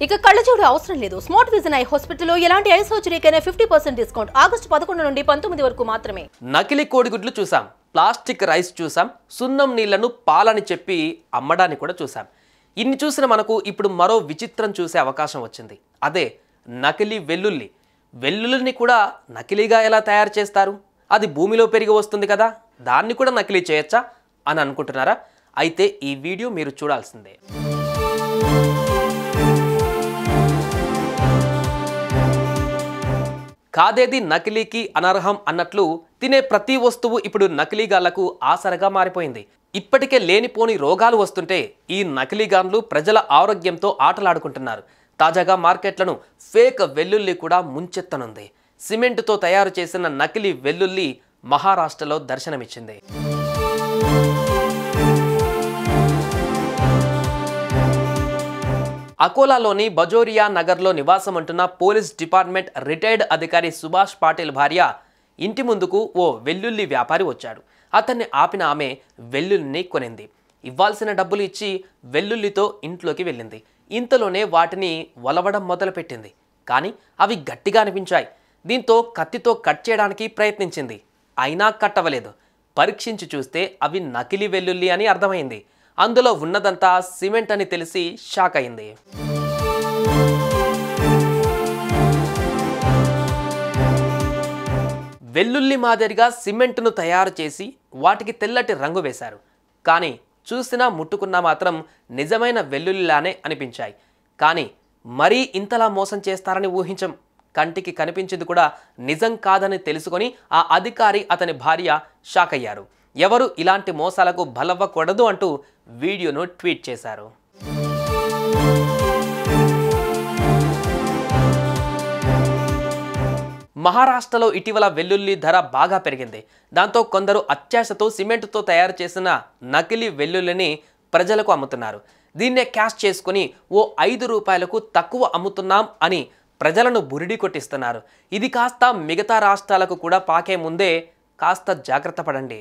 ఇక కళ్ళజోడు అవసరం లేదు. స్మార్ట్ విజన్ ఐ హాస్పిటల్లో ఎలాంటి ఐ సర్జరీకైనా 50% డిస్కౌంట్. ఆగస్టు 11 నుండి 19 వరకు మాత్రమే. నకిలీ కోడిగుడ్లు చూసాం, ప్లాస్టిక్ రైస్ చూసాం, సున్నం నీళ్లను పాలని చెప్పి అమ్మడాన్ని కూడా చూసాం. ఇన్ని చూసిన మనకు ఇప్పుడు మరో విచిత్రం చూసే అవకాశం వచ్చింది. అదే నకిలీ వెల్లుల్లి. వెల్లుల్లిని కూడా నకిలీగా ఎలా తయారు చేస్తారు? అది భూమిలో పెరిగి వస్తుంది కదా, దాన్ని కూడా నకిలీ చేయొచ్చా అని అనుకుంటున్నారా? అయితే ఈ వీడియో మీరు చూడాల్సిందే. కాదేది నకిలీకి అనర్హం అన్నట్లు తినే ప్రతి వస్తువు ఇప్పుడు నకిలీగాళ్లకు ఆసరగా మారిపోయింది. ఇప్పటికే లేనిపోని రోగాలు వస్తుంటే ఈ నకిలీగాన్లు ప్రజల ఆరోగ్యంతో ఆటలాడుకుంటున్నారు. తాజాగా మార్కెట్లను ఫేక్ వెల్లుల్లి కూడా ముంచెత్తనుంది. సిమెంటుతో తయారు చేసిన నకిలీ వెల్లుల్లి మహారాష్ట్రలో దర్శనమిచ్చింది. అకోలాలోని బజోరియా నగర్లో నివాసం ఉంటున్న పోలీస్ డిపార్ట్మెంట్ రిటైర్డ్ అధికారి సుభాష్ పాటిల్ భార్య ఇంటి ముందుకు ఓ వెల్లుల్లి వ్యాపారి వచ్చాడు. అతన్ని ఆపిన ఆమె వెల్లుల్లిని కొనింది. ఇవ్వాల్సిన డబ్బులు ఇచ్చి వెల్లుల్లితో ఇంట్లోకి వెళ్ళింది. ఇంతలోనే వాటిని వలవడం మొదలుపెట్టింది. కానీ అవి గట్టిగా అనిపించాయి. దీంతో కత్తితో కట్ చేయడానికి ప్రయత్నించింది. అయినా కట్టవలేదు. పరీక్షించి చూస్తే అవి నకిలీ వెల్లుల్లి అని అర్థమైంది. అందులో ఉన్నదంతా సిమెంట్ అని తెలిసి షాక్ అయింది. వెల్లుల్లి మాదిరిగా సిమెంట్ను తయారు చేసి వాటికి తెల్లటి రంగు వేశారు. కానీ చూసినా ముట్టుకున్నా మాత్రం నిజమైన వెల్లుల్లిలానే అనిపించాయి. కానీ మరీ ఇంతలా మోసం చేస్తారని ఊహించం. కంటికి కనిపించింది కూడా నిజం కాదని తెలుసుకొని ఆ అధికారి అతని భార్య షాక్ అయ్యారు. ఎవరు ఇలాంటి మోసాలకు బలవ్వకూడదు అంటూ వీడియోను ట్వీట్ చేశారు. మహారాష్ట్రలో ఇటీవల వెల్లుల్లి ధర బాగా పెరిగింది. దాంతో కొందరు అత్యాశతో సిమెంటుతో తయారు చేసిన నకిలీ వెల్లుల్లిని ప్రజలకు అమ్ముతున్నారు. దీన్నే క్యాష్ చేసుకుని ఓ 5 రూపాయలకు తక్కువ అమ్ముతున్నాం అని ప్రజలను బురిడి కొట్టిస్తున్నారు. ఇది కాస్త మిగతా రాష్ట్రాలకు కూడా పాకే ముందే కాస్త జాగ్రత్త పడండి.